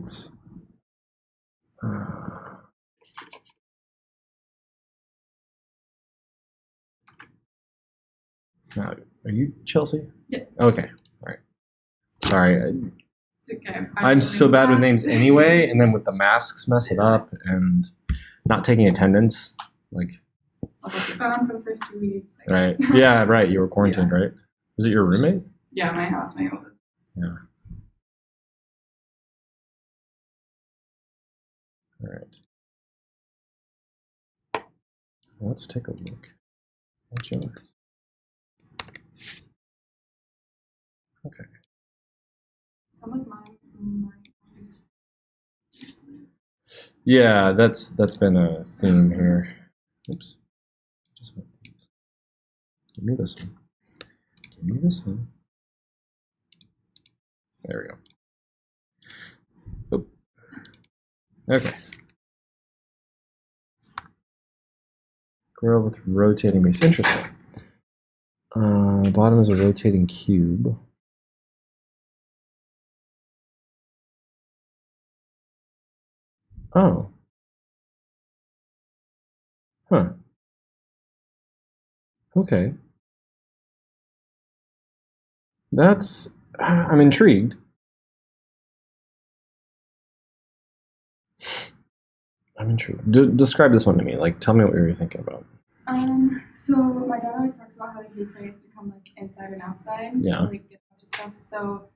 right. Now, are you Chelsea? Yes. Okay. All right. Sorry. It's okay. I'm so bad with names anyway, and then with the masks mess it up and not taking attendance. Like. Also, so gone for the first 2 weeks. Right. Yeah, right. You were quarantined, right? Was it your roommate? Yeah, my housemate was. Yeah. All right. Let's take a look. What's yours? Okay. Some of mine. Yeah, that's been a theme here. Oops. Just want these. Give me this one. Give me this one. There we go. Oop. Okay. Grill with rotating base. Interesting. The bottom is a rotating cube. Oh. Huh. Okay. That's. I'm intrigued. I'm intrigued. Describe this one to me. Like, tell me what you were thinking about. So my dad always talks about how he hates I guess to come like inside and outside. Yeah. To, like get a bunch of stuff. So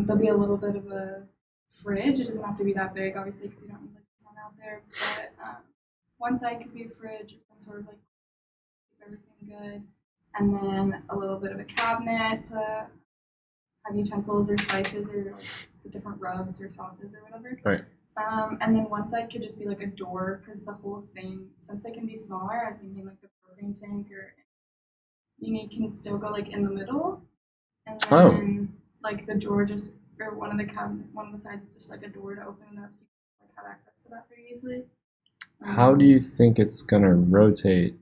there'll be a little bit of a fridge. It doesn't have to be that big, obviously, because you don't need like a ton out there. But one side could be a fridge or some sort of like keep everything good, and then a little bit of a cabinet to have utensils or spices or like the different rubs or sauces or whatever. Right. And then one side could just be like a door because the whole thing, since they can be smaller, I was thinking like the propane tank or can still go like in the middle, and then like the door just or one of the sides is just like a door to open it up so you can like have access to that very easily. How do you think it's gonna rotate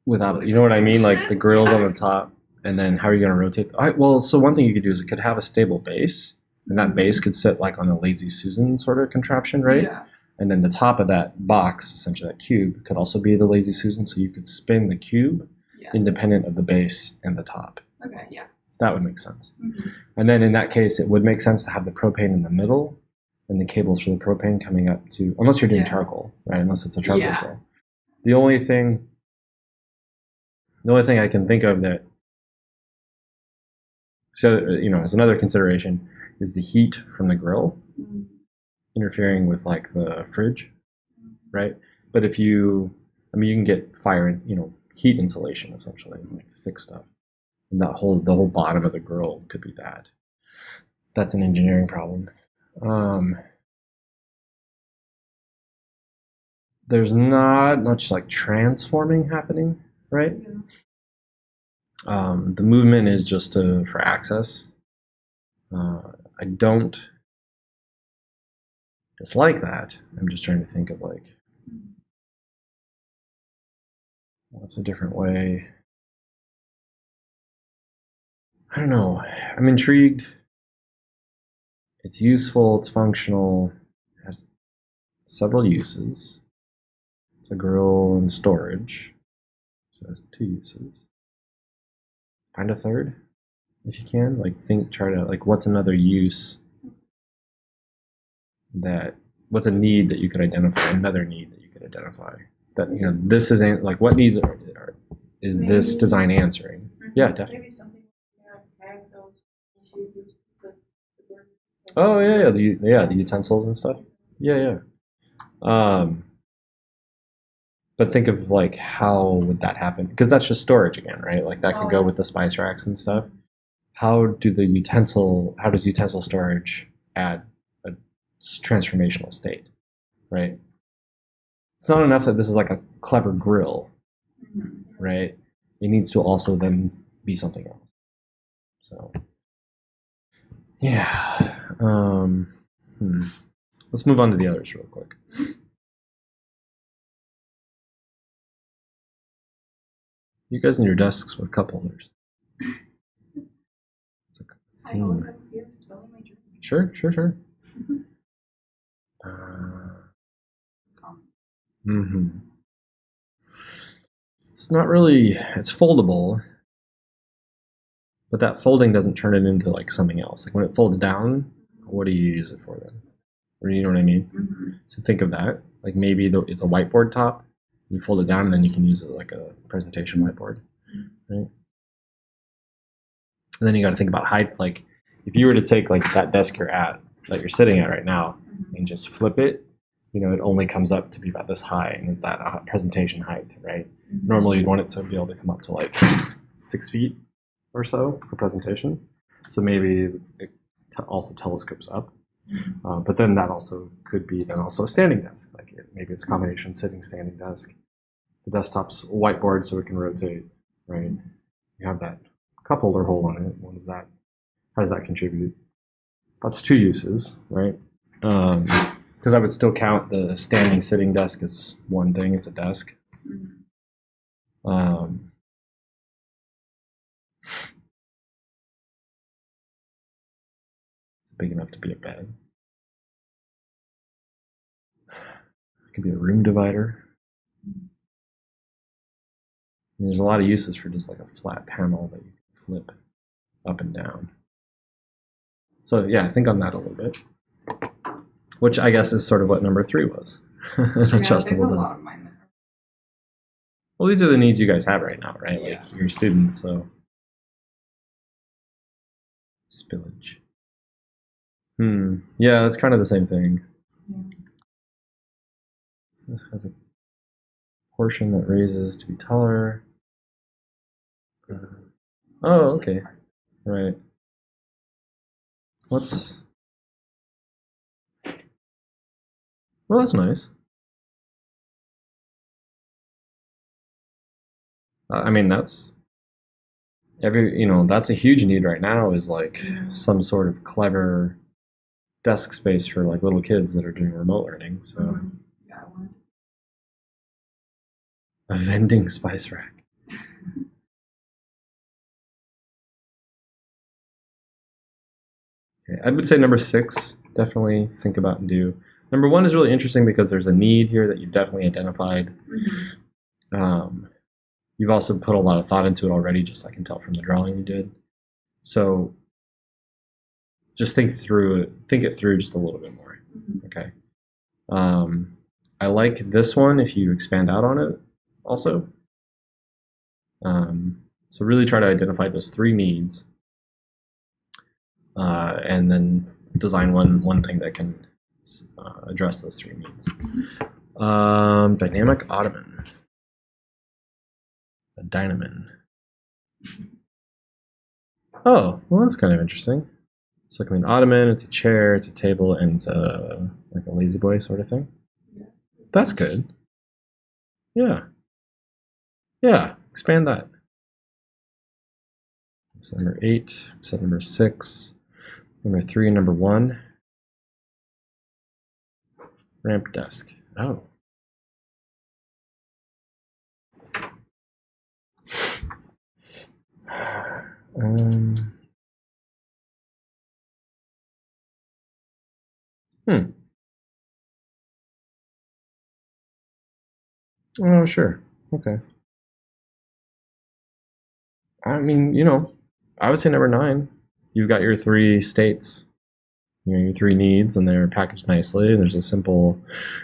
without it? You know what I mean? Like the grill's on the top, and then how are you gonna rotate? Well, so one thing you could do is it could have a stable base. And that base could sit like on a Lazy Susan sort of contraption, right? Yeah. And then the top of that box, essentially that cube, could also be the Lazy Susan. So you could spin the cube independent of the base and the top. Okay, yeah. That would make sense. Mm-hmm. And then in that case, it would make sense to have the propane in the middle and the cables for the propane coming up to, unless you're doing charcoal, right? Unless it's a charcoal grill. The only thing I can think of that, so, as another consideration, is the heat from the grill interfering with like the fridge, right? But if you can get fire, heat insulation essentially, like thick stuff, and the whole bottom of the grill could be that. That's an engineering problem. There's not much like transforming happening, right? Yeah. The movement is just for access. I don't dislike that. I'm just trying to think of like, what's a different way? I don't know. I'm intrigued. It's useful. It's functional. It has several uses. It's a grill and storage. So it has 2 uses. Find a third if you can. Like try to what's another use what's a need that you could identify? Another need that you could identify. That this isn't like what needs is maybe this design answering? Mm-hmm. Yeah, definitely. Maybe something like those issues. Oh yeah, the utensils and stuff. Yeah. But think of like how would that happen? Because that's just storage again, right? Like that could go with the spice racks and stuff. How does utensil storage add a transformational state, right? It's not enough that this is like a clever grill, right? It needs to also then be something else. So, yeah. Let's move on to the others real quick. You guys in your desks with cup holders. It's a theme. Sure, sure, sure. Mhm. Uh, Common. hmm It's not really. It's foldable, but that folding doesn't turn it into like something else. Like when it folds down, what do you use it for then? Or you know what I mean? Mm-hmm. So think of that. Like maybe it's a whiteboard top. You fold it down and then you can use it like a presentation whiteboard, right? And then you got to think about height. Like if you were to take like that desk that you're sitting at right now, Mm-hmm. and just flip it, it only comes up to be about this high, and it's that presentation height, right? Mm-hmm. Normally you'd want it to be able to come up to like 6 feet or so for presentation. So maybe it also telescopes up. But then that also could be then also a standing desk. Like maybe it's a combination sitting, standing desk. The desktop's whiteboard so it can rotate, right? You have that cup holder hole on it. What is that? How does that contribute? That's two uses, right? Because I would still count the standing sitting desk as one thing. It's a desk. Mm-hmm. It's big enough to be a bed. It could be a room divider. And there's a lot of uses for just like a flat panel that you can flip up and down. So yeah, think on that a little bit. Which I guess is sort of what number 3 was. An Yeah, there's a adjustable lot desk. of mine that are. Well, these are the needs you guys have right now, right? Yeah. Like you're students, so spillage. Yeah, that's kind of the same thing. Yeah. This has a portion that raises to be taller. Oh, okay. Right. Let's. Well, that's nice. I mean, that's that's a huge need right now. Is like some sort of clever desk space for like little kids that are doing remote learning. So Mm-hmm. Yeah, I would. a vending spice rack. Okay, I would say number 6, definitely think about and do. Number 1 is really interesting because there's a need here that you've definitely identified. Mm-hmm. You've also put a lot of thought into it already, just I can tell from the drawing you did. So just think it through just a little bit more. Mm-hmm. Okay. I like this one if you expand out on it also. So really try to identify those 3 needs, and then design one thing that can address those 3 needs. Dynamic ottoman. A dynamin. Oh, well, that's kind of interesting. So it can be an ottoman, it's a chair, it's a table, and it's like a lazy boy sort of thing. Yes. That's good. Yeah. Yeah. Expand that. That's number 8. Set number 6. Number 3 and number 1. Ramp desk. Oh. Um, hmm. Oh, sure. Okay. I mean, I would say number 9. You've got your 3 states, your 3 needs, and they're packaged nicely. And there's a simple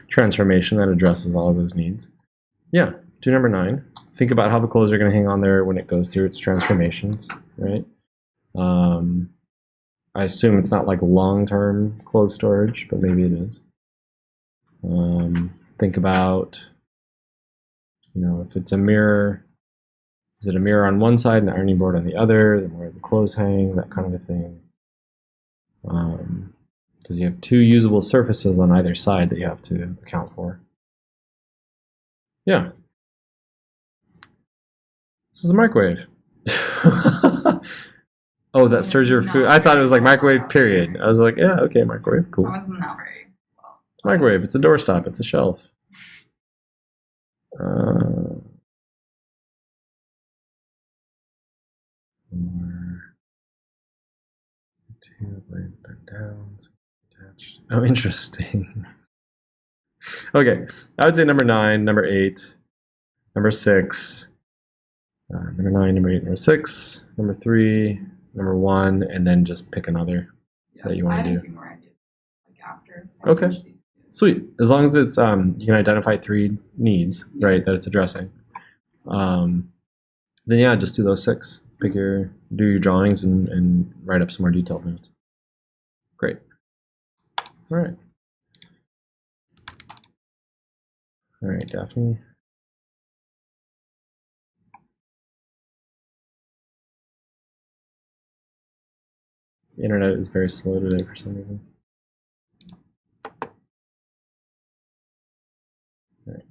transformation that addresses all of those needs. Yeah, do number 9. Think about how the clothes are going to hang on there when it goes through its transformations, right? I assume it's not like long-term clothes storage, but maybe it is. Think about, if it's a mirror, is it a mirror on one side and an ironing board on the other? Then where the clothes hang, that kind of a thing. Because you have 2 usable surfaces on either side that you have to account for. Yeah. This is a microwave. Oh, that stirs your food. I thought it was like microwave, period. I was like, yeah, okay, microwave, cool. That was not very well. It's a microwave. It's a doorstop. It's a shelf. Or Back down. Attached. Oh, interesting. Okay, I would say number 9, number 8, number 6, number 9, number 8, number 6, number 3, number 1, and then just pick another that you want to do. A few more ideas, like after. I Okay. finish these two. Sweet. As long as it's you can identify 3 needs, right, that it's addressing. Then yeah, just do those 6. Do your drawings and write up some more detailed notes. Great. All right. All right, Daphne. The internet is very slow today for some reason. All right.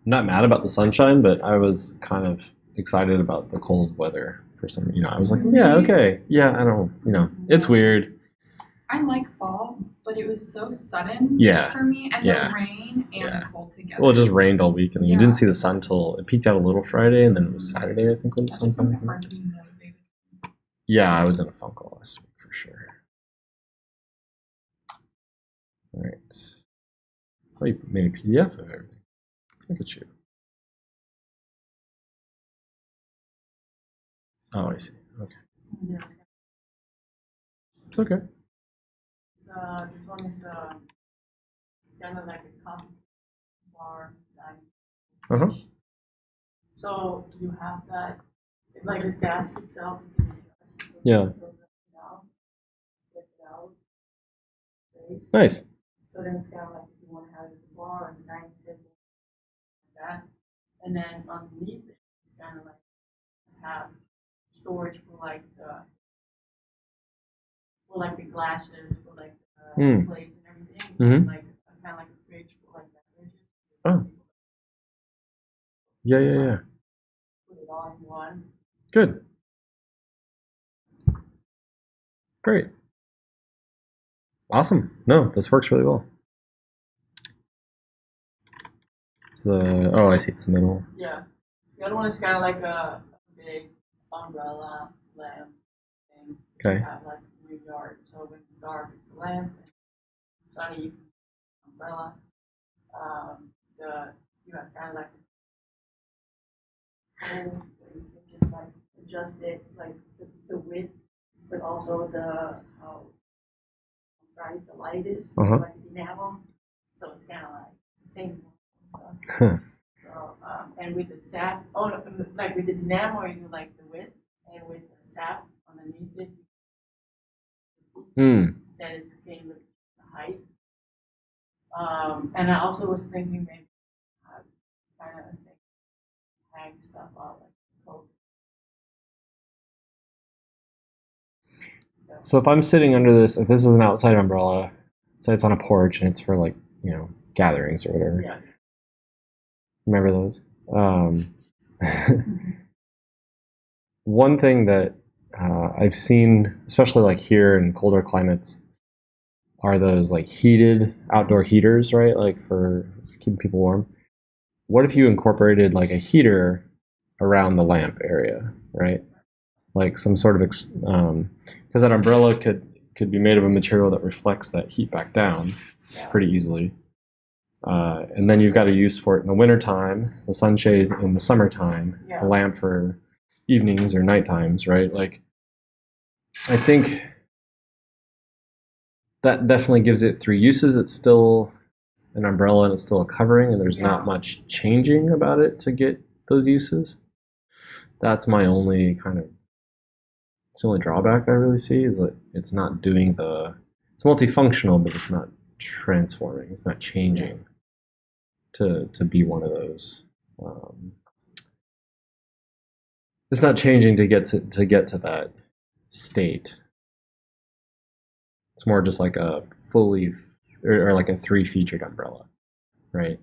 I'm not mad about the sunshine, but I was kind of excited about the cold weather for some. I was like, yeah, okay, yeah, I don't. It's weird. I like fall, but it was so sudden Yeah. for me, and Yeah. the rain and Yeah. the cold together. Well, it just rained all week, and you Yeah. didn't see the sun till it peaked out a little Friday, and then it was Saturday, I think, when the That sun just makes it finally. hard to be motivated. Yeah, I was in a funk last week for sure. All right. Oh, you made a PDF of everything. Look at you. Oh, I see. Okay. Yes. It's okay. This one is it's kind of like a coffee bar Uh huh. So you have that, like the desk itself. You can just Yeah. lift it out, space. Nice. So then it's kind of like if you want to have it as a bar and a dining table, like that. And then underneath it, it's kind of like have storage for like the glasses, for like the plates and everything. Mhm. Like kind of like a fridge for like beverages. Oh. Yeah. Put it all in one. Good. Great. Awesome. No, this works really well. I see. It's the middle. Yeah. The other one is kind of like a big umbrella lamp thing. Okay. You have like a green yard, so when it's dark, it's a lamp. And sunny, umbrella. You have kind of like a hole where you can just like adjust it, like the width, but also how bright the light is, like the enamel. So it's kind of like sustainable and stuff. Huh. So, and with the tap, like with the enamel, you do like the width, and with the tap underneath it, that is again with the height. And I also was thinking maybe kind of hang stuff out like coat. So if I'm sitting under this, if this is an outside umbrella, say it's on a porch and it's for like, gatherings or whatever. Yeah. Remember those? One thing that I've seen, especially like here in colder climates, are those like heated outdoor heaters, right? Like for keeping people warm. What if you incorporated like a heater around the lamp area, right? Like some sort of, because that umbrella could be made of a material that reflects that heat back down pretty easily. And then you've got a use for it in the wintertime, the sunshade in the summertime, the lamp for evenings or night times, right? Like, I think that definitely gives it 3 uses. It's still an umbrella and it's still a covering, and there's not much changing about it to get those uses. That's my only it's the only drawback I really see, is that it's not doing it's multifunctional, but it's not transforming. It's not changing to be one of those. It's not changing to get to that state. It's more just like a fully or like a 3 featured umbrella, right?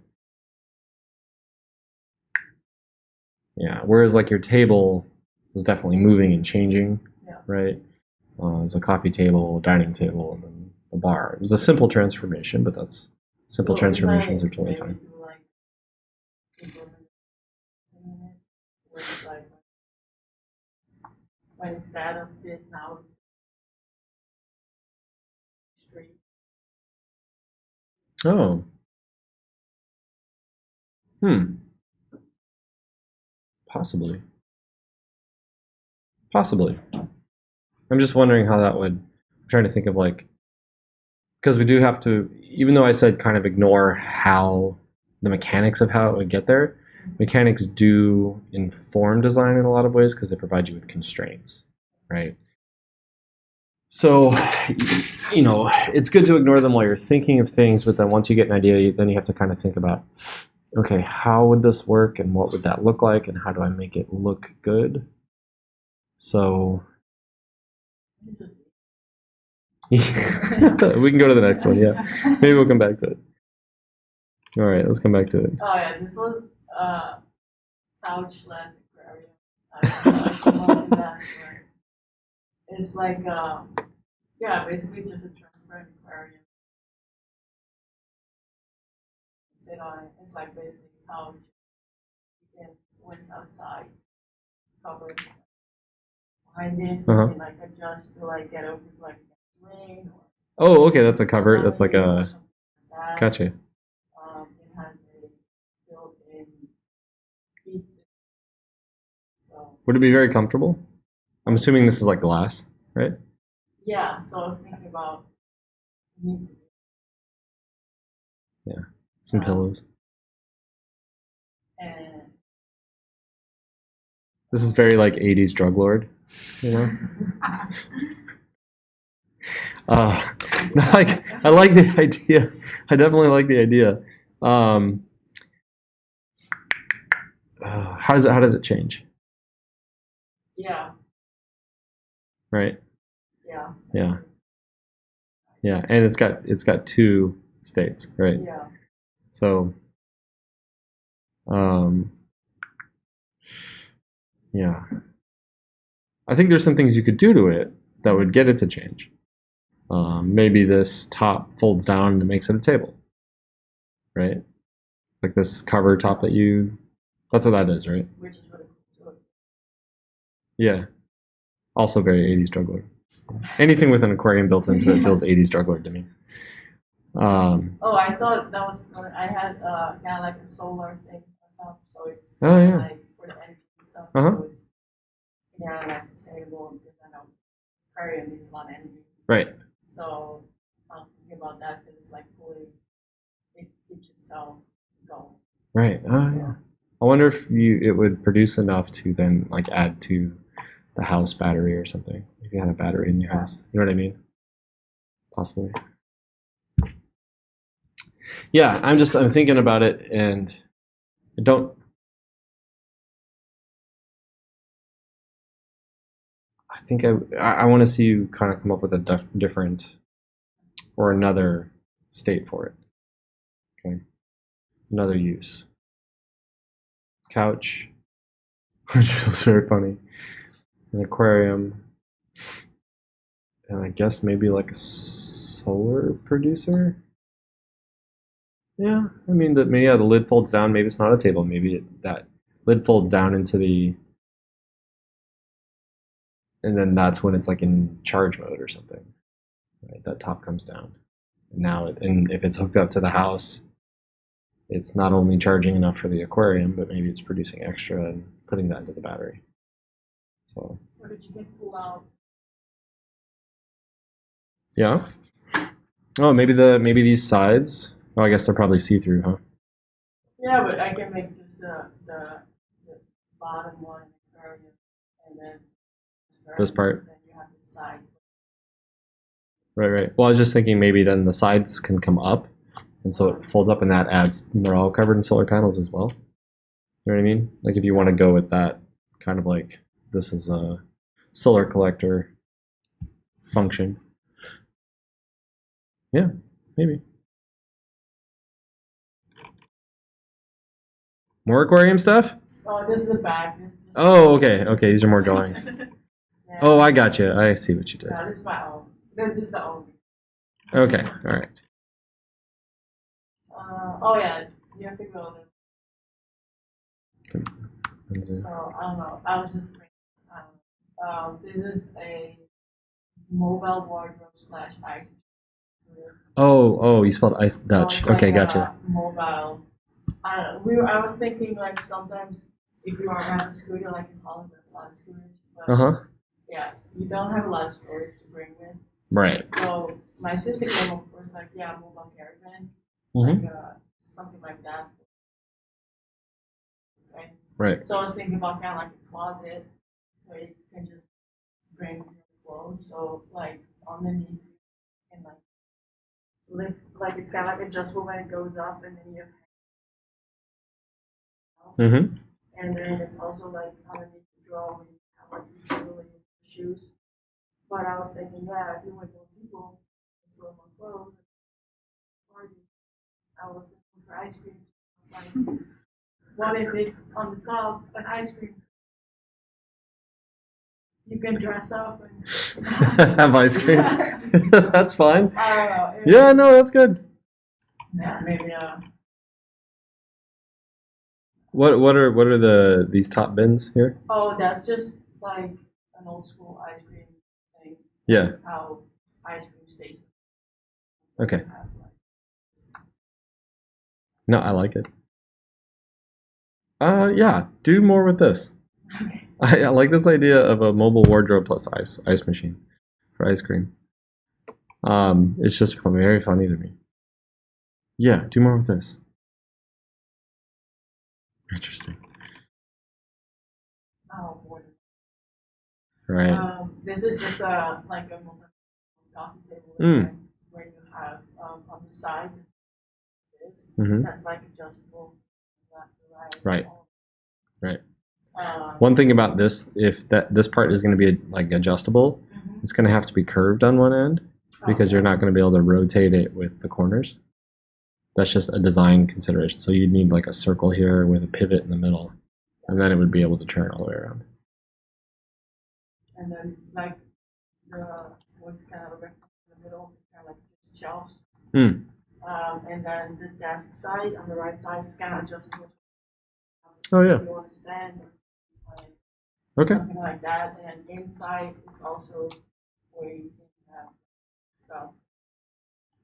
Yeah. Whereas like your table was definitely moving and changing, Yeah. right? There's a coffee table, dining table, and then the bar. It was a simple transformation, but that's simple transformations are totally fine. Do like implement in it, where it's like when instead of this now it's straight. Oh. Possibly. Possibly. I'm just wondering how that would. I'm trying to think of like, because we do have to, even though I said kind of ignore how the mechanics of how it would get there, mechanics do inform design in a lot of ways because they provide you with constraints, right? So, it's good to ignore them while you're thinking of things, but then once you get an idea, then you have to kind of think about, okay, how would this work and what would that look like and how do I make it look good? So, we can go to the next one, yeah. Maybe we'll come back to it. All right, let's come back to it. Oh yeah, this was couch/aquarium. I It's like yeah, basically just a transparent aquarium. Sit on it. It's like basically a couch. You can when it's outside, covered behind it. Uh-huh. You can like adjust to like get over like rain or Oh, okay, that's a cover. That's like something a. like that. Gotcha. It has a built-in heat. So Would it be very comfortable? I'm assuming this is like glass, right? yeah, so I was thinking about it needs to be Some pillows. and This is very like 80s drug lord, you know? No, like I like the idea. I definitely like the idea. How does it change? yeah, Right? yeah, Yeah. Yeah, and it's got two states, right? yeah. So, um, yeah, I think there's some things you could do to it that would get it to change. Maybe this top folds down and makes it a table, right? Like this cover top that you. That's what that is, right? Which is really cool. Yeah. Also very 80s drug lord. Anything with an aquarium built into it feels 80s drug lord to me. Oh, I thought that was. I had kind of like a solar thing on top, so it's Oh, yeah. like for the energy stuff. Uh-huh. So it's like sustainable because I know aquarium needs a lot of energy. Right. So I was thinking about that. It's like fully, it keeps itself going. Right. Oh, yeah. I wonder if it would produce enough to then like add to the house battery or something. If you had a battery in your house, you know what I mean? Possibly. Yeah, I'm thinking about it, and I don't. I think I want to see you kind of come up with a different or another state for it. Okay, another use. Couch, which feels very funny. An aquarium, and I guess maybe like a solar producer. Yeah, I mean the lid folds down. Maybe it's not a table. Maybe that lid folds down into the, and then that's when it's like in charge mode or something. Right, that top comes down, and and if it's hooked up to the house, it's not only charging enough for the aquarium, but maybe it's producing extra and putting that into the battery. So Or did you get pull out? yeah. Oh, maybe these sides. Oh, I guess they're probably see through, huh? Yeah, but I can make just the bottom one aquarium, and then This part. Then you have the side. Right. Well, I was just thinking maybe then the sides can come up, and so it folds up, and that adds. They're all covered in solar panels as well. You know what I mean? Like if you want to go with that kind of like this is a solar collector function. Yeah, maybe. More aquarium stuff? Oh, this is the back. This is just Oh, okay. Okay, these are more drawings. Yeah. Oh, I got you. I see what you did. Yeah, this is my own. This is the own. Okay, all right. Oh yeah, you have to go there. So I don't know. I was just this is a mobile wardrobe slash ice. Oh, you spelled ice Dutch. It's Okay, like gotcha. a mobile. I don't know. I was thinking like sometimes if you are on a scooter, like in Holland, there's a lot of scooters. But Uh-huh. yeah, you don't have a lot of storage to bring with. Right. So my sister came up with like, yeah, mobile caravan, Mm-hmm. like something like that. Right. Right. So I was thinking about kind of like a closet where you can just bring your clothes. So like underneath and like lift, like it's kind of like adjustable when it goes up, and then you have, Mm-hmm. and then it's also like underneath the drawer when you have like usually shoes. But I was thinking, yeah, if you want more people, store more clothes, party. I was looking for ice cream. Like, what if it's on the top an ice cream? You can dress up and Have ice cream. That's fine. I don't know. Yeah, no, that's good. Yeah, maybe. What are these top bins here? Oh, that's just like an old school ice cream thing. Yeah. How ice cream stations Okay. have like. No, I like it. Yeah, do more with this. Okay. I like this idea of a mobile wardrobe plus ice machine for ice cream. It's just very funny to me. Yeah, do more with this. Interesting. Oh, boy. Right. This is just like a coffee table Mm. where you have on the side this Mm-hmm. that's like adjustable left to Right. right. Right. One thing about this, if this part is going to be like adjustable, it's going to have to be curved on one end because you're not going to be able to rotate it with the corners. That's just a design consideration. So you'd need like a circle here with a pivot in the middle, and then it would be able to turn all the way around. And then like what's kind of in the middle, kind of like shelves. Mm. And then the desk side on the right side is kind of adjustable. Oh yeah. If you want to stand or like Okay. something like that. And inside is also where you can have stuff.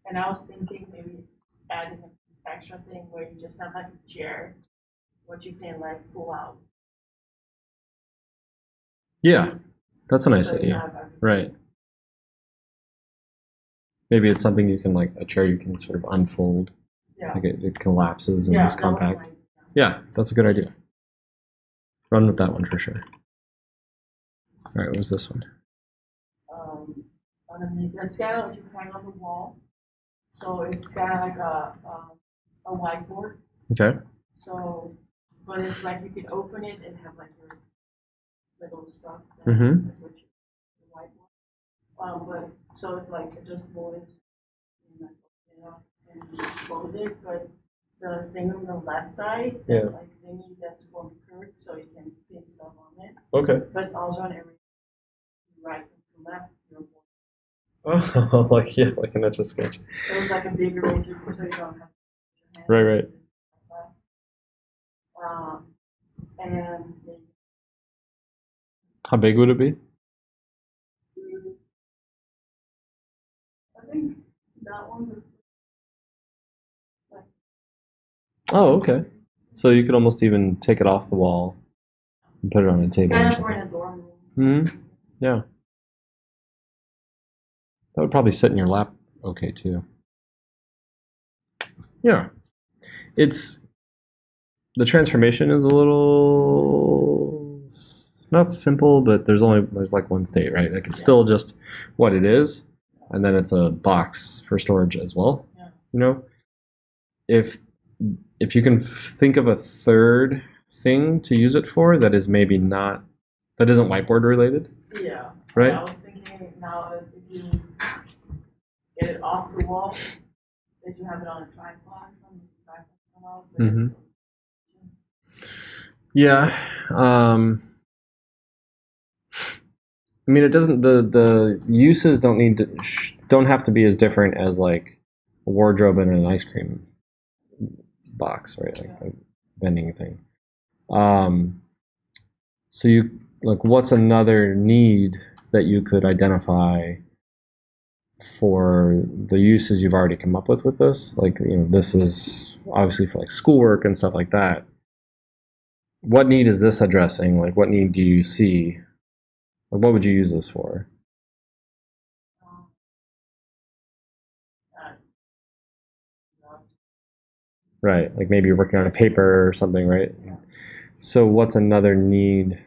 And I was thinking maybe adding an extra thing where you just have like a chair, what you can like pull out. Yeah, that's a nice So you idea. have everything. Right. Maybe it's something you can like a chair you can sort of unfold. Yeah. Like it collapses and Yeah, is that was compact. my- Yeah, that's a good idea. Run with that one for sure. All right, what was this one? Underneath, it's kind of like you hang on the wall. So it's kind of like a whiteboard. Okay. So, but it's like you can open it and have like your little stuff. Mhm. Like which the whiteboard. But so it's like adjustable. It's you know, and close it. But the thing on the left side, Yeah. like thingy that's for curved, so you can fit stuff on it. Okay. But it's also on every right and left. Your board. Oh, like yeah, like an etch a sketch. It was like a big eraser, so you don't have. Right, right. And How big would it be? I think that one was like Oh, okay. So you could almost even take it off the wall and put it on a table or kind of for something. in a dorm room. Hmm. Yeah. That would probably sit in your lap okay too. Yeah. It's the transformation is a little not simple, but there's like one state, right? Like it's still just what it is, and then it's a box for storage as well. Yeah. You know, if you can think of a third thing to use it for that is maybe not that isn't whiteboard related, Yeah. right? I was thinking now that if you get it off the wall, that you have it on a tripod from the tripod come out. But Mhm. Yeah. I mean, it doesn't. The uses don't have to be as different as like a wardrobe and an ice cream box, right? Like a vending thing. Um, so you like, what's another need that you could identify for the uses you've already come up with this? Like, this is obviously for like schoolwork and stuff like that. What need is this addressing? Like, what need do you see? Like, what would you use this for? Um, uh, no, Right. Like maybe you're working on a paper or something, right? So what's another need?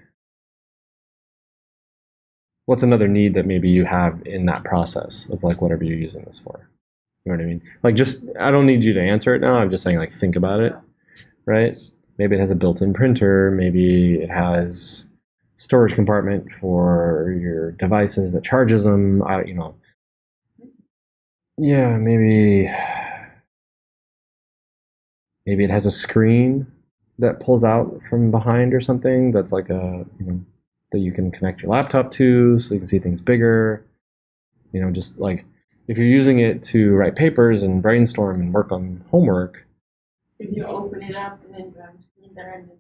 What's another need that maybe you have in that process of like whatever you're using this for? You know what I mean? Like, just, I don't need you to answer it now. I'm just saying, like, think about it, right? Maybe it has a built-in printer. Maybe it has storage compartment for your devices that charges them. Yeah, maybe it has a screen that pulls out from behind or something. That's like that you can connect your laptop to, so you can see things bigger. Just like if you're using it to write papers and brainstorm and work on homework. if you open it up and then you have a screen there and then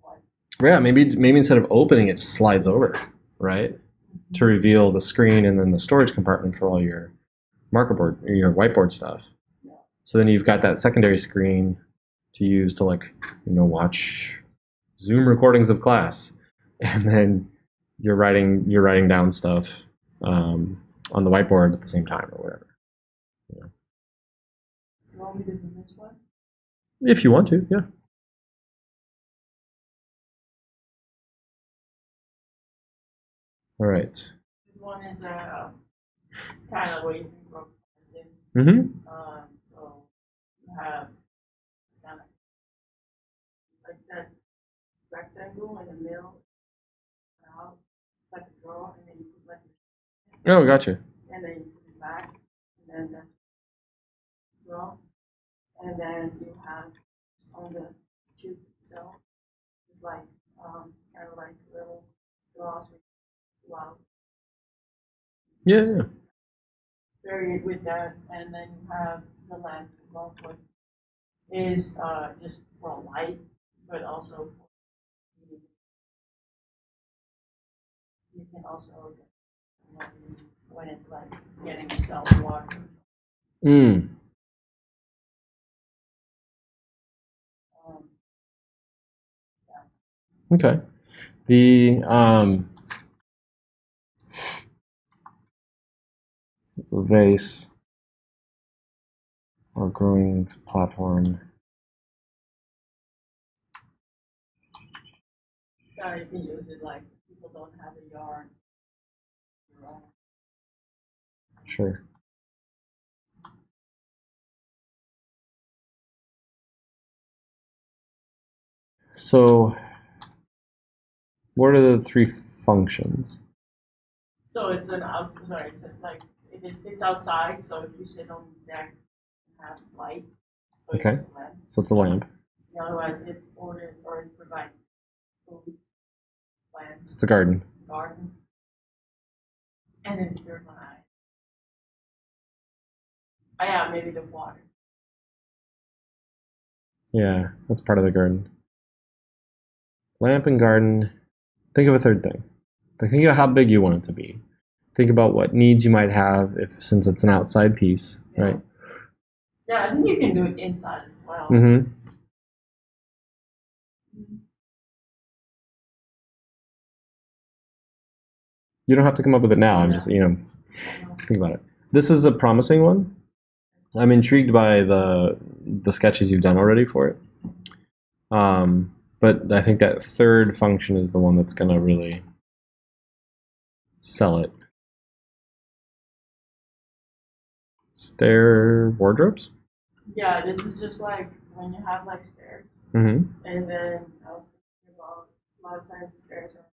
what? Yeah, maybe instead of opening it, just slides over, right, to reveal the screen and then the storage compartment for all your marker board, your whiteboard stuff. So then you've got that secondary screen to use to, like, watch Zoom recordings of class, and then you're writing down stuff on the whiteboard at the same time or whatever. You want me to do this one? If you want to, yeah. All right. This one is kind of where you can grow plants Mm-hmm. so you have kind of like that rectangle in the middle, out like a drawer, and then you put like Oh, gotcha. and then you put it back, and then that's draw, and then you have on the tube itself, it's like kind of like little draws with wow. Yeah, yeah. Very with that, and then you have the lamp as well, which is just for light, but also you can also when it's like getting itself water. Mm. Um, Okay. The it's a vase or growing platform. you can use it like people don't have a yard. Sure. So, what are the three functions? So it's an out. Sorry, like it's outside. So if you sit on the deck and have light, so Okay. it's a lamp. So it's a lamp. Otherwise, it's ordered or it provides food, plants, So it's a garden. garden, and then the third one, yeah, maybe the water. Yeah, that's part of the garden. Lamp and garden. Think of a third thing. Think of how big you want it to be. Think about what needs you might have since it's an outside piece, Yeah. right? Yeah, I think you can do it inside as well. Mm-hmm. You don't have to come up with it now. I'm just, think about it. This is a promising one. I'm intrigued by the sketches you've done already for it. But I think that third function is the one that's going to really sell it. Stair wardrobes? Yeah, this is just like when you have like stairs, Mm-hmm. and then I was thinking about a lot of times the stairs are.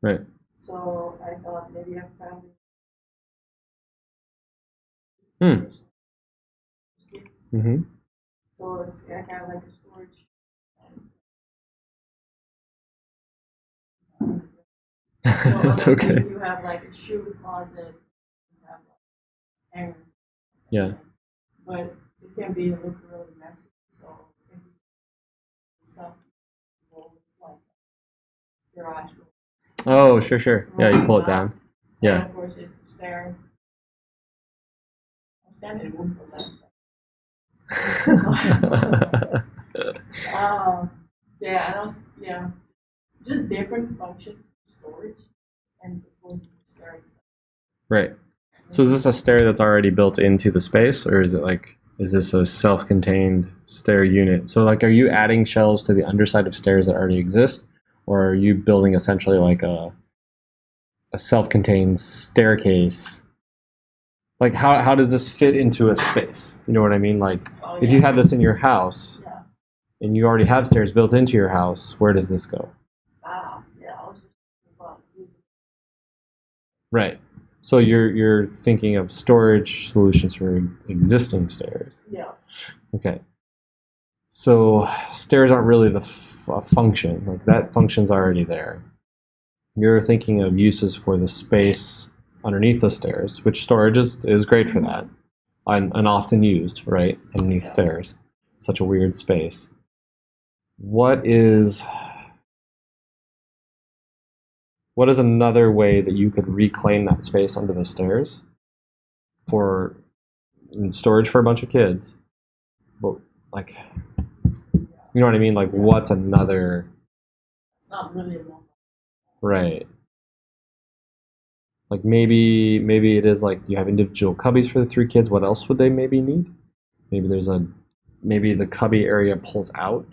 Right. So I thought maybe I found Hmm. it. Mm-hmm. So it's kind of like a storage That's other okay. thing, you have like a shoe closet, you have like hangers. Yeah. But it can be look really messy. So if you stuff will like garage door. Oh, sure, sure. Yeah, you pull it down. And Yeah. of course it's a stair. I'm standing room for that. Yeah, and also, yeah, just different functions of storage and before it's a stair itself. Right. So is this a stair that's already built into the space, or is it like is this a self-contained stair unit? So like, are you adding shelves to the underside of stairs that already exist, or are you building essentially like a self-contained staircase? Like how does this fit into a space? You know what I mean? Like Oh, if yeah. you had this in your house Yeah. and you already have stairs built into your house, where does this go? Yeah, I was just thinking about using. Right. So you're thinking of storage solutions for existing stairs. Yeah. Okay. So stairs aren't really the function. Like that function's already there. You're thinking of uses for the space underneath the stairs, which storage is great for that, and often used, right? Underneath Yeah. stairs. Such a weird space. What is another way that you could reclaim that space under the stairs for storage for a bunch of kids? But like, you know what I mean? Like, what's another? It's not really a long. Right. Like maybe it is like you have individual cubbies for the three kids. What else would they maybe need? Maybe maybe the cubby area pulls out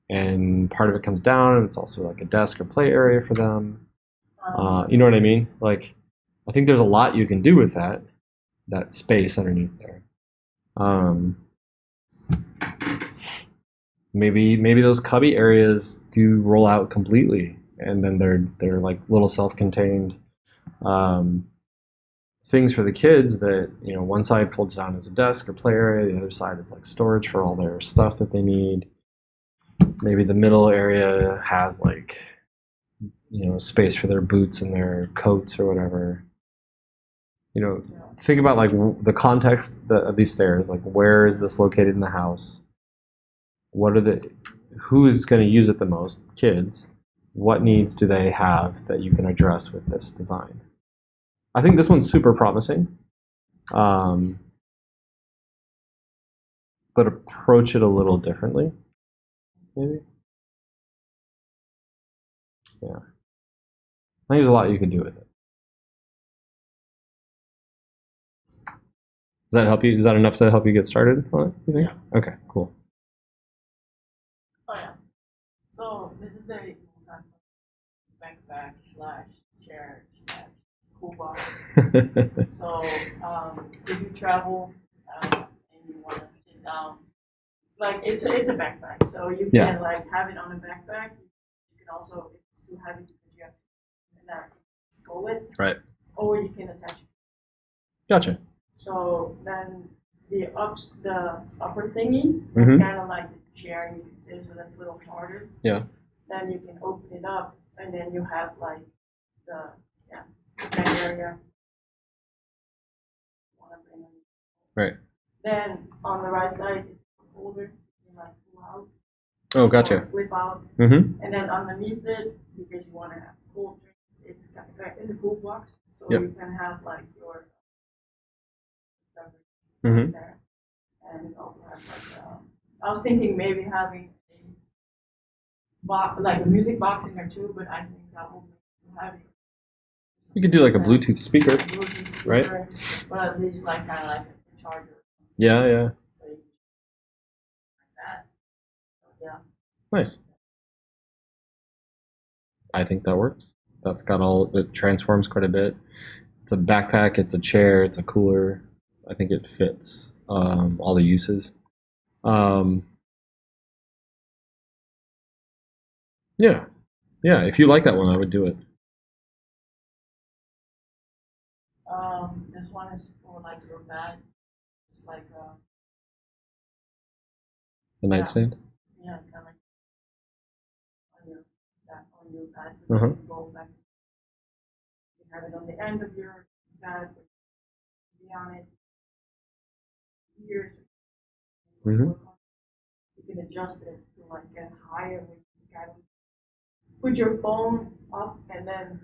and part of it comes down and it's also like a desk or play area for them. You know what I mean? Like I think there's a lot you can do with that space underneath there. Maybe those cubby areas do roll out completely and then they're like little self-contained um, things for the kids that one side folds down as a desk or play area, the other side is like storage for all their stuff that they need. Maybe the middle area has like space for their boots and their coats or whatever. Think about like the context of these stairs. Like, where is this located in the house? What are the who's going to use it the most? Kids. What needs do they have that you can address with this design? I think this one's super promising. Um, but approach it a little differently, maybe. Yeah, I think there's a lot you can do with it. Does that help you? Is that enough to help you get started on it? You think? Yeah. Okay, cool. Oh yeah. So this is a backpack slash chair slash cool box. So if you travel and you want to sit down, like it's a backpack, so you can like have it on a backpack. You can also, if it's too heavy, you have to pull it, Right. or you can attach it. Gotcha. So then the upper thingy, that's kind of like the chair, you can say, so that's a little harder. Yeah. Then you can open it up, and then you have like the stand area. Right. Then on the right side, it's a holder. You can like pull out. Oh, gotcha. Or flip out. Mm-hmm. And then underneath it, because you want to have cold drinks, it's a cool box, so you can have like your beverage there. And it also has like I was thinking maybe having a box, like a music box in there too, but I think that will make it too heavy. You could do like a Bluetooth speaker, right? But at least like kind of like a charger. Yeah, yeah. Like that. So, yeah. Nice. I think that works. That's got it transforms quite a bit. It's a backpack, it's a chair, it's a cooler. I think it fits all the uses. Yeah. Yeah, if you like that one, I would do it. This one is for like your bed. It's like The nightstand? yeah, kind of like on your bed. Uh-huh. Go back. have it on the end of your bed, be on it years. Mhm. You can adjust it to like get higher when you kind of put your phone up and then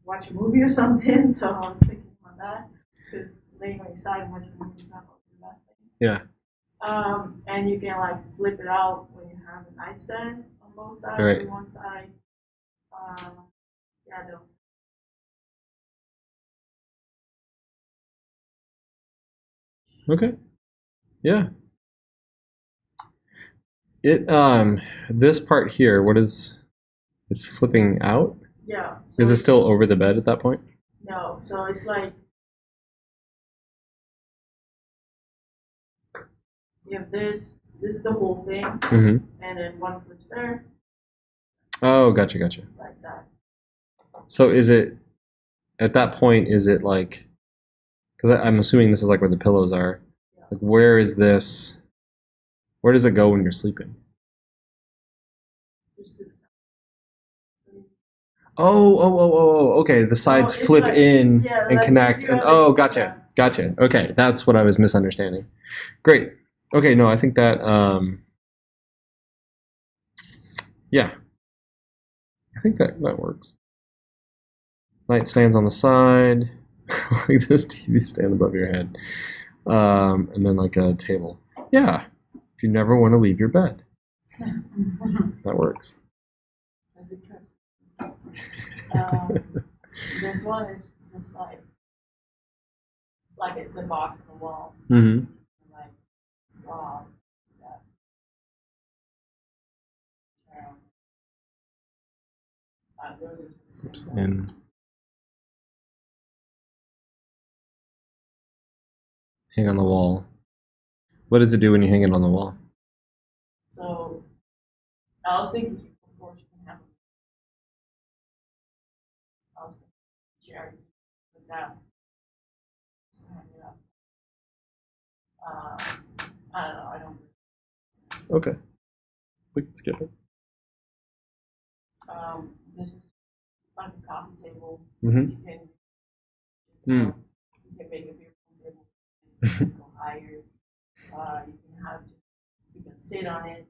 watch a movie or something. So I was thinking about that because laying on your side and watching a movie is not always the best thing. Yeah. And you can like flip it out when you have a nightstand on both sides Right. or one side. Yeah, those. Okay. Yeah. It this part here, what is it's flipping out? Yeah. Is So it still over the bed at that point? no? So it's like you have this. This is the whole thing, Mm-hmm. and then one flips there, Oh, gotcha. like that. So is it at that point? Is it like? Because I'm assuming this is like where the pillows are. Yeah. Like, where is this? Where does it go when you're sleeping? Just do that. Oh. Okay, the sides it's flip like- in yeah, and like connect. you And have oh, it- gotcha. Okay, that's what I was misunderstanding. Great. Okay, no, I think that yeah, I think that works. Nightstands on the side, like this TV stand above your head, and then like a table. Yeah, if you never want to leave your bed, that works. As it does. This one is just like it's a box on the wall. Mm-hmm. Like, wow, that. Those are just the same thing. And hang on the wall. What does it do when you hang it on the wall? So I was thinking, of course, you can have. I was thinking, chair, the desk, hang it up. I don't know. I don't. Okay, we can skip it. This is like a coffee table. Mm-hmm. You can. Mm. You can make a beautiful table. You can go higher. You can have. You can sit on it.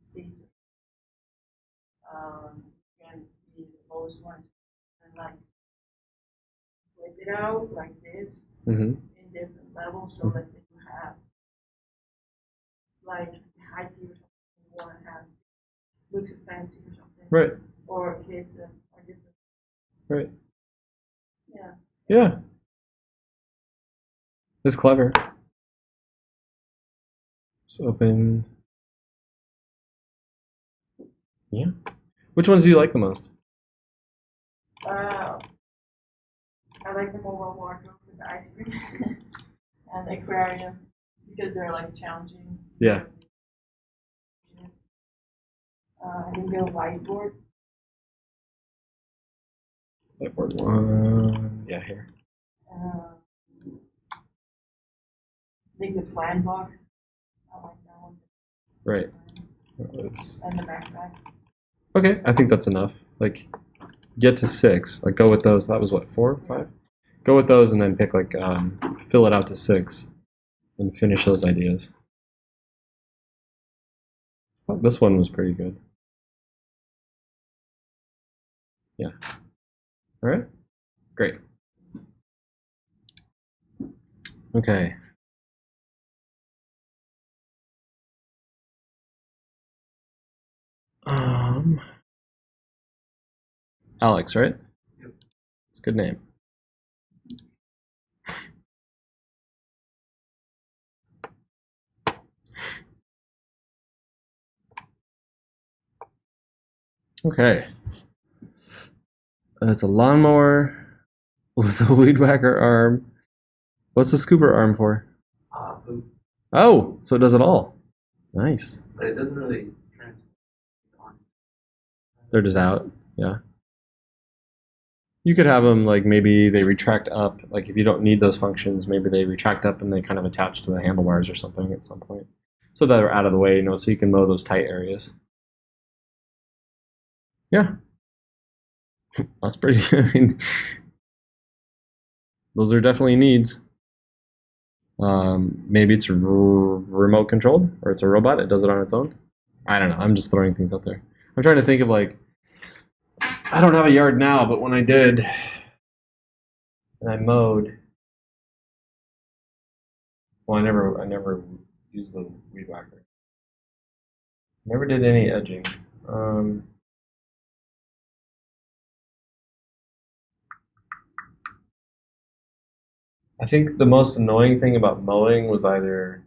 Seats. Can be the lowest one, and like flip it out like this Mm-hmm. in different levels. So let's say you have like high tea or something, you want to have looks fancy or something, Right. or kids that are different. Right. Yeah. Yeah. It's clever. Just open. Yeah. Which ones do you like the most? I like the mobile wardrobe with the ice cream and the aquarium because they're like challenging. Yeah. I think the whiteboard. Whiteboard one. Yeah, here. I think the plan box. I like that one. Right. That was... And the backpack. Okay, I think that's enough. Like, get to 6. Like, go with those. That was what, 4, 5? Go with those and then pick like fill it out to 6 and finish those ideas. I thought this one was pretty good. Yeah. All right. Great. Okay. Alex, right? Yep. It's a good name. Okay. It's a lawnmower with a weed whacker arm. What's the scooper arm for? Poop, Oh, so it does it all. Nice. but it doesn't really transfer on. They're just out. Yeah. You could have them like maybe they retract up. Like if you don't need those functions, maybe they retract up and they kind of attach to the handlebars or something at some point, so that they're out of the way. So you can mow those tight areas. Yeah. That's pretty. I mean, those are definitely needs. Maybe it's remote controlled, or it's a robot. It does it on its own. I don't know. I'm just throwing things out there. I'm trying to think of like. I don't have a yard now, but when I did, and I mowed. Well, I never used the weed whacker. Never did any edging. Um, I think the most annoying thing about mowing was either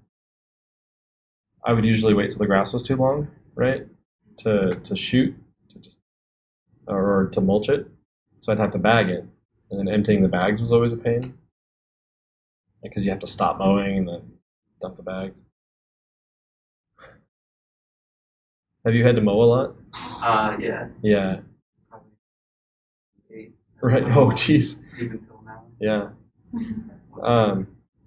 I would usually wait till the grass was too long, right, to shoot, to just or to mulch it. So I'd have to bag it, and then emptying the bags was always a pain because you have to stop mowing and then dump the bags. Have you had to mow a lot? Yeah, Yeah. probably 8. Right. Oh, jeez. Even till now. Yeah.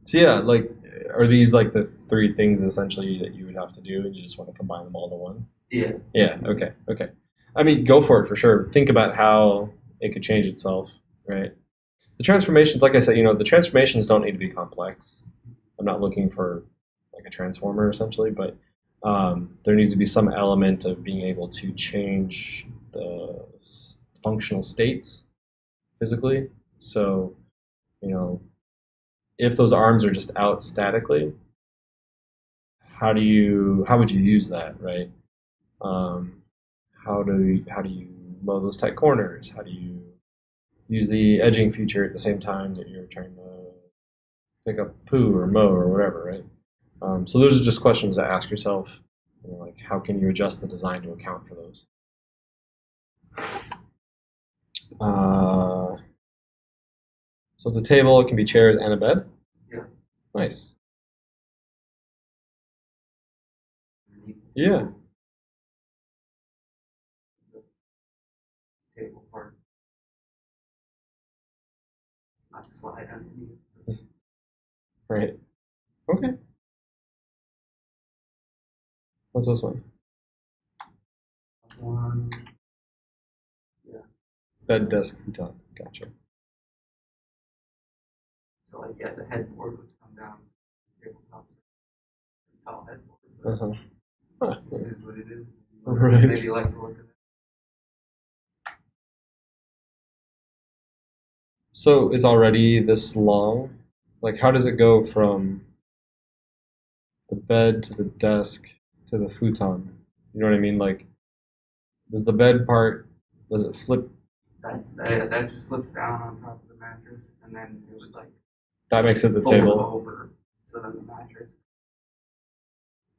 So yeah, like, are these like the three things essentially that you would have to do, and you just want to combine them all to one? Yeah. Yeah. Okay. Okay. I mean, go for it for sure. Think about how it could change itself, right? The transformations, like I said, the transformations don't need to be complex. I'm not looking for like a transformer essentially, but there needs to be some element of being able to change the functional states physically. So, you know, if those arms are just out statically, how would you use that, right? Um, how do you mow those tight corners? How do you use the edging feature at the same time that you're trying to pick up poo or mow or whatever, right? So those are just questions to ask yourself. Like how can you adjust the design to account for those? Uh, so it's a table. It can be chairs and a bed. Yeah. Nice. Underneath Yeah. the table part, not slide underneath. Right. Okay. What's this one? One. Yeah. Bed, desk, futon. Gotcha. So like yeah, the headboard would come down. Tabletop, tall headboard. Uh But huh. Huh. this is what it is. Right. Maybe you like the look of it. So it's already this long. Like, how does it go from the bed to the desk to the futon? You know what I mean? Like, does the bed part does it flip? That just flips down on top of the mattress, and then it would like That makes it the fold table. over, so then the mattress.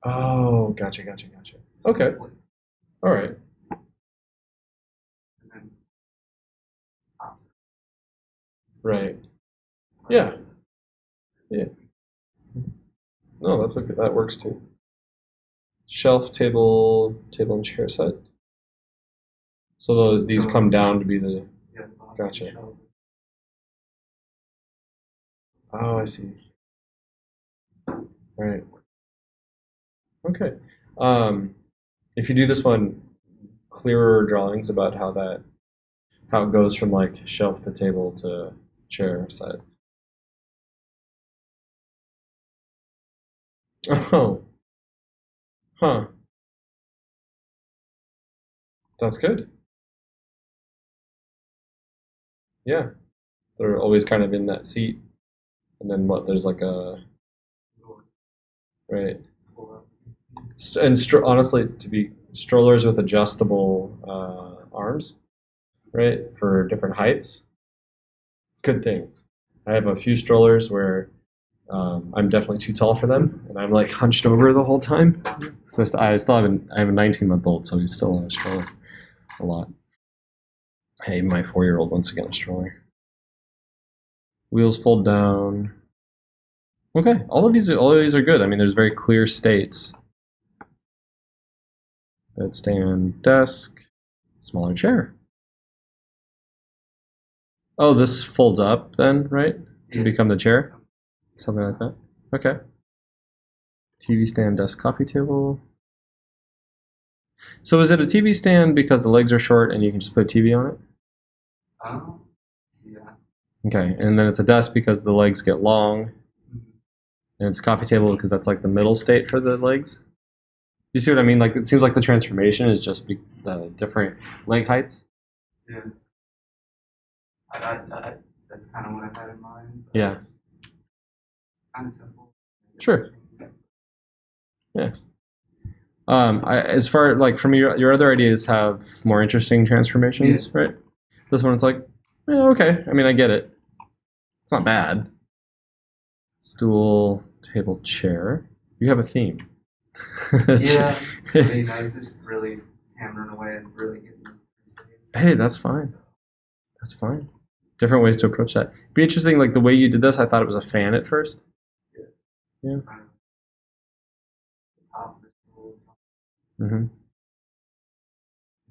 Oh, gotcha, gotcha, gotcha. Okay, all right. And then opposite. Right. Yeah. Yeah. No, that's okay. That works too. Shelf, table and chair set. So these So- come down to be the. Yeah, the box Gotcha. shelf. Oh, I see. Right. Okay. Um, if you do this one, clearer drawings about how it goes from like shelf to table to chair set. Oh, huh. That's good. Yeah, they're always kind of in that seat, and then what? There's like a Door right. pull up. And honestly, to be strollers with adjustable arms, right, for different heights. Good things. I have a few strollers where I'm definitely too tall for them, and I'm like hunched over the whole time. I have a 19-month-old, so he's still in a stroller a lot. Hey, my 4-year-old once again a stroller. Wheels fold down. Okay, all of these are good. I mean, there's very clear states. Bed stand, desk, smaller chair. Oh, this folds up then, right? To Yeah. become the chair? Something like that. Okay. TV stand, desk, coffee table. So is it a TV stand because the legs are short and you can just put a TV on it? Yeah. Okay, and then it's a desk because the legs get long, Mhm. and it's a coffee table because that's like the middle state for the legs. You see what I mean? Like it seems like the transformation is just different leg heights. Yeah. That's kind of what I had in mind. Yeah. Kind of simple. Sure. Yeah. As far like from your other ideas have more interesting transformations, right? This one, it's like, yeah, okay. I mean, I get it. It's not bad. Stool, table, chair. You have a theme. Yeah. I mean, I was just really hammering away and really getting this. Hey, that's fine. That's fine. Different ways to approach that. Be interesting, like the way you did this. I thought it was a fan at first. Yeah. Kind of top of the stool. Mm-hmm.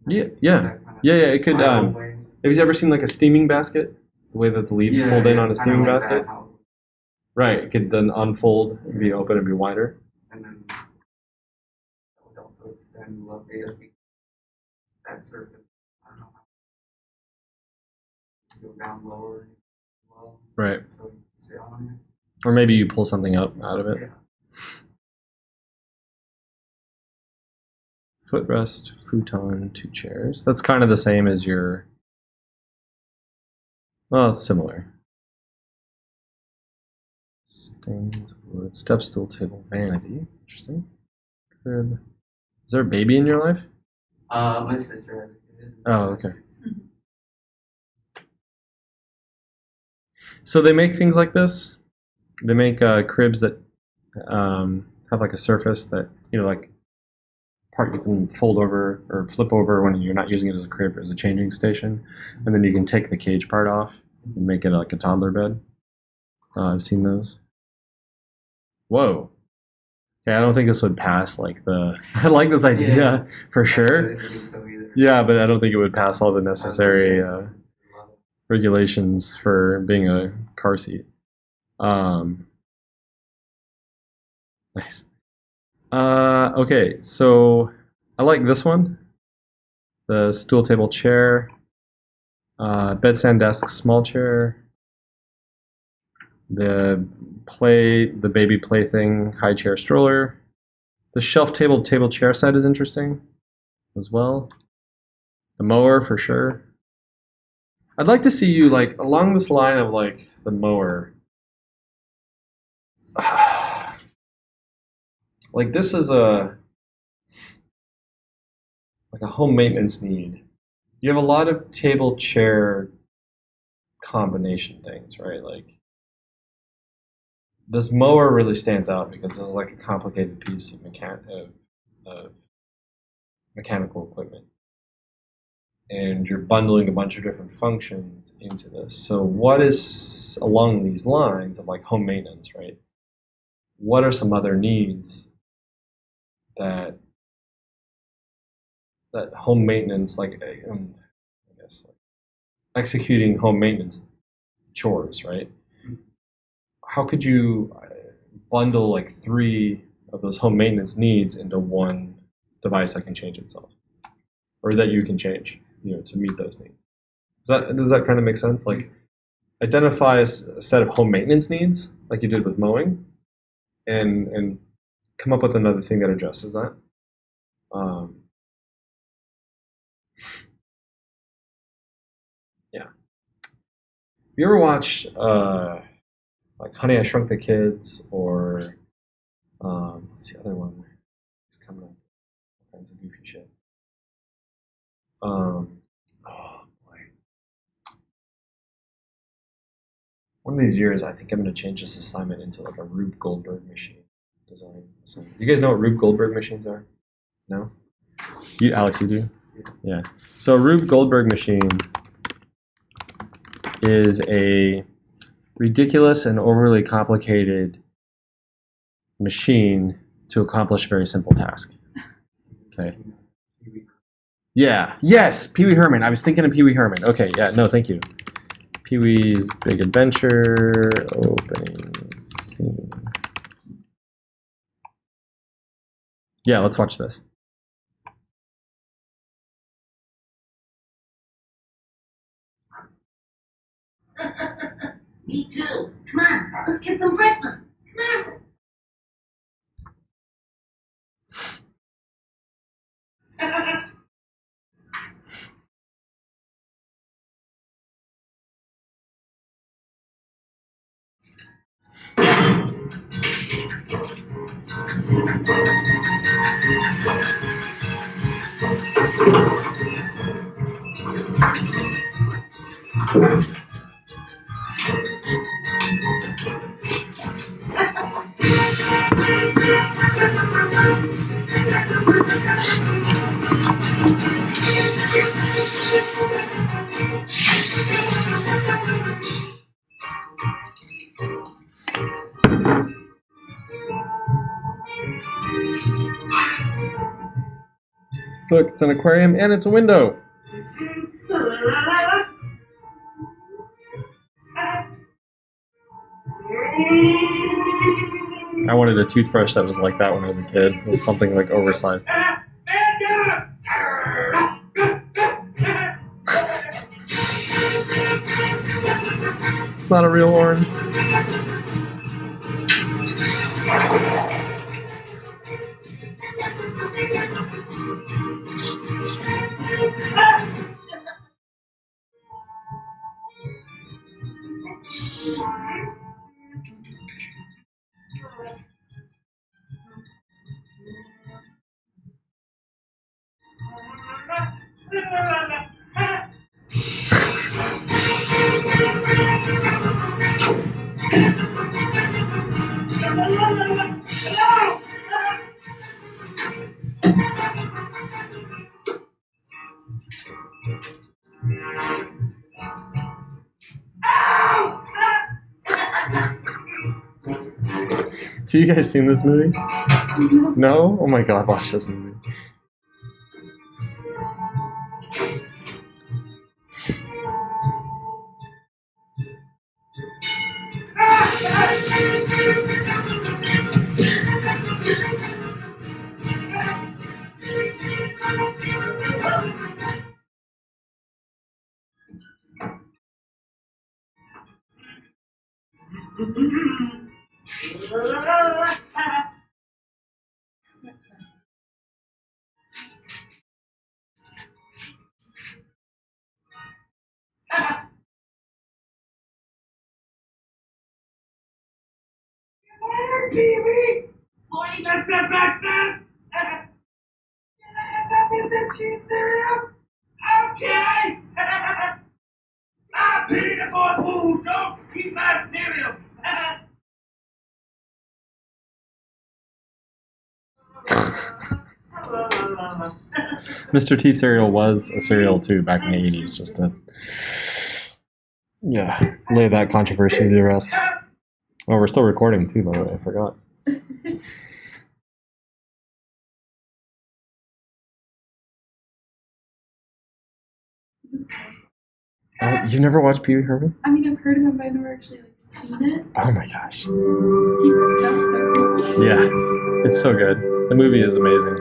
Yeah. That kind of Yeah. It could. spiral way. Have you ever seen like a steaming basket? The way that the leaves fold in on a kinda steaming like basket. that, how- Right. It could then unfold and be open and be wider. And then that would also extend a little bit. I think that surface, I don't know how to go down lower as well. Right. So you can sit on Or maybe you pull something up out of it. it. Yeah. Footrest, futon, 2 chairs. That's kind of the same as your. Well, it's similar. Stains of wood, step stool, table, vanity. Interesting. Crib. Is there a baby in your life? My sister has a kid. Oh, okay. So they make things like this. They make cribs that have like a surface that like part you can fold over or flip over when you're not using it as a crib or as a changing station, and then you can take the cage part off and make it like a toddler bed. I've seen those. Whoa. Okay, I don't think this would pass like the. I like this idea for I sure. didn't think so either. Yeah, but I don't think it would pass all the necessary regulations for being a car seat. Nice. Okay, so I like this one. The stool, table, chair, bedstand, desk, small chair. The baby plaything, high chair, stroller. The shelf table, table, chair set is interesting as well. The mower for sure. I'd like to see you like along this line of like the mower. Like this is a home maintenance need. You have a lot of table chair combination things, right? Like this mower really stands out because this is like a complicated piece of mechanical equipment, and you're bundling a bunch of different functions into this. So what is along these lines of like home maintenance, right? What are some other needs that home maintenance, like I guess like executing home maintenance chores, right? How could you bundle like 3 of those home maintenance needs into one device that can change itself, or that you can change, to meet those needs? Does that kind of make sense? Like identify a set of home maintenance needs, like you did with mowing, and come up with another thing that addresses that. Yeah. You ever watch like Honey, I Shrunk the Kids, or what's the other one? It's coming up. All kinds of goofy shit. Oh boy. One of these years, I think I'm going to change this assignment into like a Rube Goldberg machine design. So, you guys know what Rube Goldberg machines are? No? Alex, you do? Yeah. So a Rube Goldberg machine is a ridiculous and overly complicated machine to accomplish a very simple task. Okay. Yeah. Yes. Pee Wee Herman. I was thinking of Pee Wee Herman. Okay. Yeah. No. Thank you. Pee Wee's Big Adventure opening scene. Yeah. Let's watch this. Me too. Come on, let's get some breakfast. Come on. Look, it's an aquarium and it's a window. I wanted a toothbrush that was like that when I was a kid. It was something like oversized. It's not a real orange. Have you guys seen this movie? No? Oh my god, watch this movie. TV! Morning, that's breakfast! Can I have the cheese cereal? Okay! My peanut boy food, don't keep my cereal! Mr. T cereal was a cereal too back in the 80s, just to lay that controversy to the rest. Oh, we're still recording too, by the way, I forgot. You've never watched Pee Wee Herman? I mean, I've heard of him, but I've never actually seen it. Oh my gosh. That's so cool. Yeah, it's so good. The movie is amazing.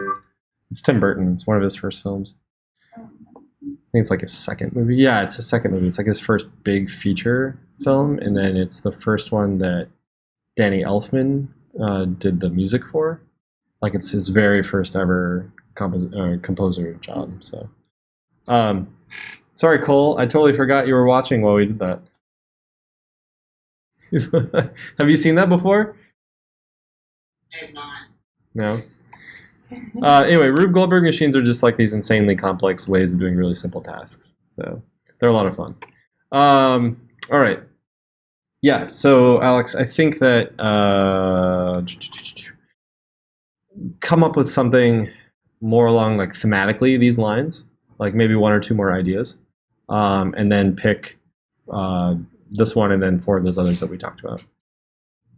It's Tim Burton. It's one of his first films. I think it's like his second movie. Yeah, it's his second movie. It's like his first big feature film, and then it's the first one that Danny Elfman did the music for. Like it's his very first ever composer job. So, sorry, Cole. I totally forgot you were watching while we did that. Have you seen that before? I have not. No. Anyway, Rube Goldberg machines are just like these insanely complex ways of doing really simple tasks. So they're a lot of fun. All right. Yeah. So Alex, I think that come up with something more along like thematically these lines, like maybe one or two more ideas, and then pick this one and then four of those others that we talked about,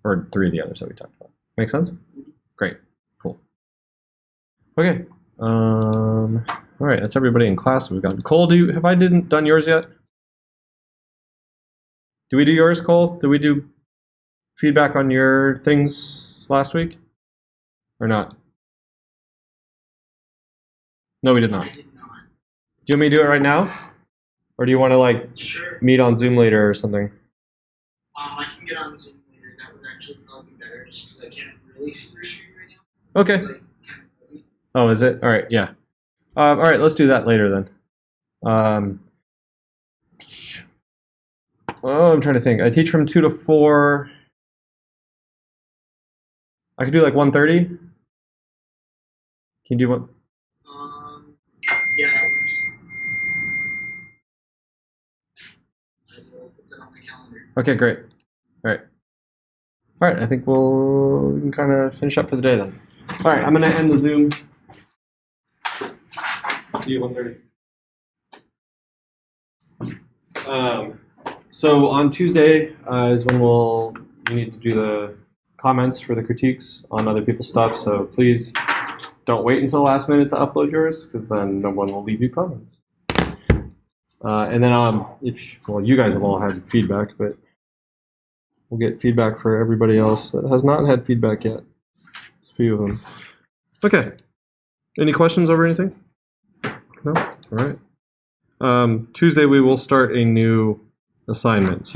or three of the others that we talked about. Make sense? Great. Cool. Okay. All right. That's everybody in class. We've got Cole. Have I done yours yet? Did we do yours, Cole? Did we do feedback on your things last week, or not? No, we did not. I did not. Do you want me to do it right now? Or do you want to like Sure. meet on Zoom later or something? I can get on Zoom later. That would actually probably be better, just because I can't really see your screen right now. Okay. It's like kind of fuzzy. Oh, is it? All right. Yeah. All right. Let's do that later then. Oh, I'm trying to think. I teach from 2 to 4. I could do like 1:30. Can you do one? Yeah, that works. I will put that on my calendar. Okay, great. All right. All right. I think we can kind of finish up for the day then. All right. I'm gonna end the Zoom. See you at 1:30. So on Tuesday is when you need to do the comments for the critiques on other people's stuff. So please don't wait until the last minute to upload yours, because then no one will leave you comments. And then you guys have all had feedback, but we'll get feedback for everybody else that has not had feedback yet. There's a few of them. Okay. Any questions over anything? No? All right. Tuesday we will start a new assignment. So